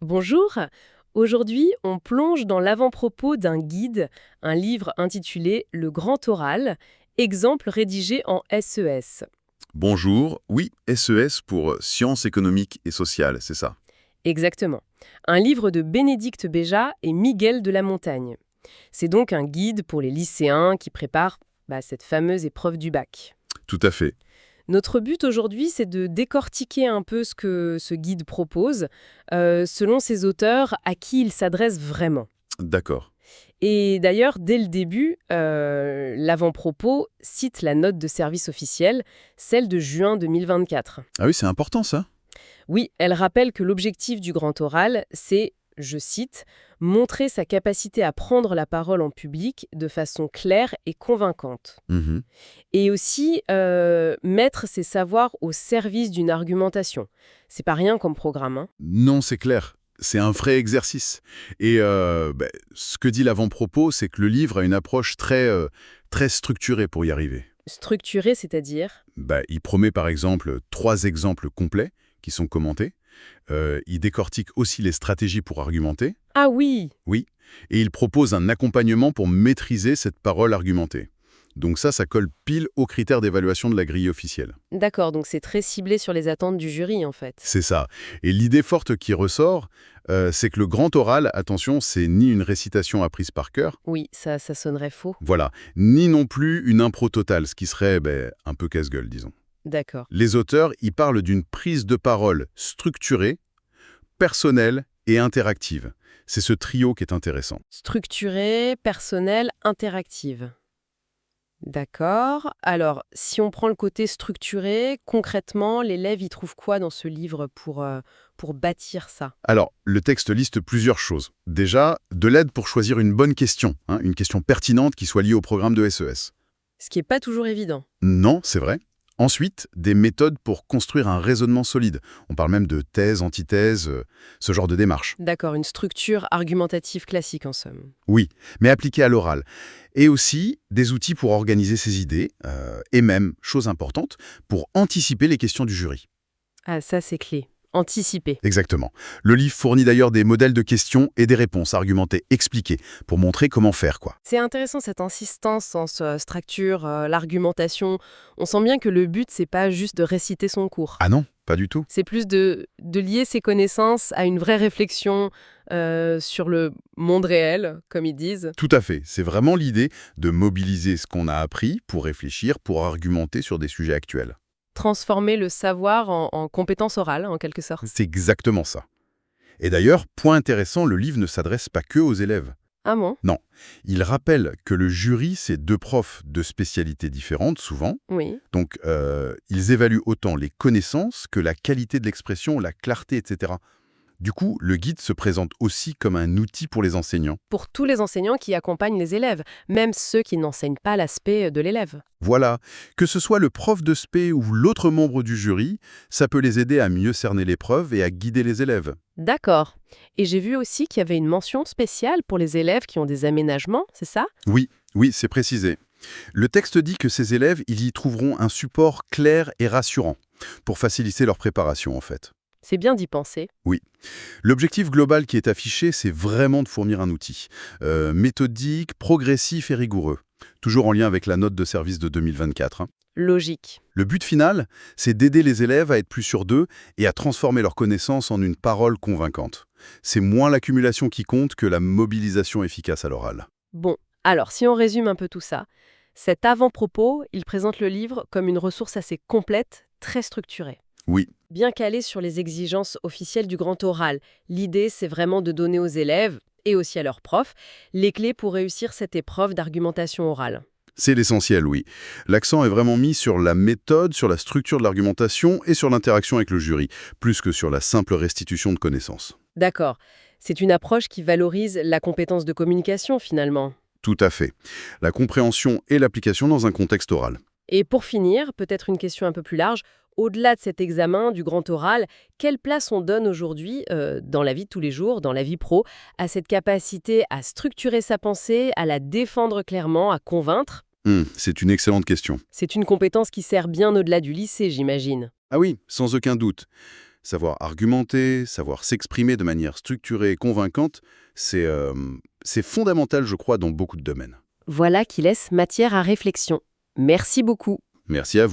Bonjour, aujourd'hui on plonge dans l'avant-propos d'un guide, un livre intitulé Le Grand Oral, exemple rédigé en SES. Bonjour, oui, SES pour Sciences économiques et sociales, c'est ça. Exactement. Un livre de Bénédicte Béja et Miguel de la Montagne. C'est donc un guide pour les lycéens qui préparent cette fameuse épreuve du bac. Tout à fait. Notre but aujourd'hui, c'est de décortiquer un peu ce que ce guide propose, selon ses auteurs à qui il s'adresse vraiment. D'accord. Et d'ailleurs, dès le début, l'avant-propos cite la note de service officielle, celle de juin 2024. Ah oui, c'est important ça. Oui, elle rappelle que l'objectif du grand oral, c'est, je cite, montrer sa capacité à prendre la parole en public de façon claire et convaincante. Mhm. Et aussi, mettre ses savoirs au service d'une argumentation. C'est pas rien comme programme, hein. Non, c'est clair. C'est un vrai exercice. Et ce que dit l'avant-propos, c'est que le livre a une approche très structurée pour y arriver. Structuré, c'est-à-dire. Il promet par exemple 3 exemples complets qui sont commentés. Il décortique aussi les stratégies pour argumenter. Ah oui. Oui. Et il propose un accompagnement pour maîtriser cette parole argumentée. Donc ça colle pile aux critères d'évaluation de la grille officielle. D'accord, donc c'est très ciblé sur les attentes du jury, en fait. C'est ça. Et l'idée forte qui ressort, c'est que le grand oral, attention, c'est ni une récitation apprise par cœur, Oui, ça sonnerait faux. voilà, ni non plus une impro totale, ce qui serait un peu casse-gueule, disons. D'accord. Les auteurs y parlent d'une prise de parole structurée, personnelle et interactive. C'est ce trio qui est intéressant. Structurée, personnelle, interactive. D'accord. Alors, si on prend le côté structuré, concrètement, l'élève y trouve quoi dans ce livre pour bâtir ça? Alors, le texte liste plusieurs choses. Déjà, de l'aide pour choisir une bonne question, une question pertinente qui soit liée au programme de SES. Ce qui n'est pas toujours évident. Non, c'est vrai. Ensuite, des méthodes pour construire un raisonnement solide. On parle même de thèse, antithèse, ce genre de démarche. D'accord, une structure argumentative classique en somme. Oui, mais appliquée à l'oral. Et aussi des outils pour organiser ses idées, et même, chose importante, pour anticiper les questions du jury. Ah, ça c'est clé. Anticiper. Exactement. Le livre fournit d'ailleurs des modèles de questions et des réponses argumentées, expliquées, pour montrer comment faire, quoi. C'est intéressant cette insistance en ce structure, l'argumentation. On sent bien que le but, c'est pas juste de réciter son cours. Ah non, pas du tout. C'est plus de lier ses connaissances à une vraie réflexion sur le monde réel, comme ils disent. Tout à fait. C'est vraiment l'idée de mobiliser ce qu'on a appris pour réfléchir, pour argumenter sur des sujets actuels. Transformer le savoir en compétence orale, en quelque sorte. C'est exactement ça. Et d'ailleurs, point intéressant, le livre ne s'adresse pas que aux élèves. Ah bon? Non, il rappelle que le jury, c'est 2 profs de spécialités différentes, souvent. Oui. Donc, ils évaluent autant les connaissances que la qualité de l'expression, la clarté, etc. Du coup, le guide se présente aussi comme un outil pour les enseignants. Pour tous les enseignants qui accompagnent les élèves, même ceux qui n'enseignent pas l'aspect de l'élève. Voilà, que ce soit le prof de spé ou l'autre membre du jury, ça peut les aider à mieux cerner l'épreuve et à guider les élèves. D'accord. Et j'ai vu aussi qu'il y avait une mention spéciale pour les élèves qui ont des aménagements, c'est ça? Oui, oui, c'est précisé. Le texte dit que ces élèves, ils y trouveront un support clair et rassurant pour faciliter leur préparation, en fait. C'est bien d'y penser. Oui. L'objectif global qui est affiché, c'est vraiment de fournir un outil méthodique, progressif et rigoureux, toujours en lien avec la note de service de 2024. Logique. Le but final, c'est d'aider les élèves à être plus sûrs d'eux et à transformer leurs connaissances en une parole convaincante. C'est moins l'accumulation qui compte que la mobilisation efficace à l'oral. Bon, alors si on résume un peu tout ça, cet avant-propos, il présente le livre comme une ressource assez complète, très structurée. Oui, Bien calé sur les exigences officielles du grand oral. L'idée, c'est vraiment de donner aux élèves, et aussi à leurs profs, les clés pour réussir cette épreuve d'argumentation orale. c'est l'essentiel, oui. L'accent est vraiment mis sur la méthode, sur la structure de l'argumentation et sur l'interaction avec le jury, plus que sur la simple restitution de connaissances. D'accord. C'est une approche qui valorise la compétence de communication, finalement. Tout à fait. La compréhension et l'application dans un contexte oral. Et pour finir, peut-être une question un peu plus large, au-delà de cet examen du grand oral, quelle place on donne aujourd'hui, dans la vie de tous les jours, dans la vie pro, à cette capacité à structurer sa pensée, à la défendre clairement, à convaincre? C'est une excellente question. C'est une compétence qui sert bien au-delà du lycée, j'imagine. Ah oui, sans aucun doute. Savoir argumenter, savoir s'exprimer de manière structurée et convaincante, c'est fondamental, je crois, dans beaucoup de domaines. Voilà qui laisse matière à réflexion. Merci beaucoup. Merci à vous.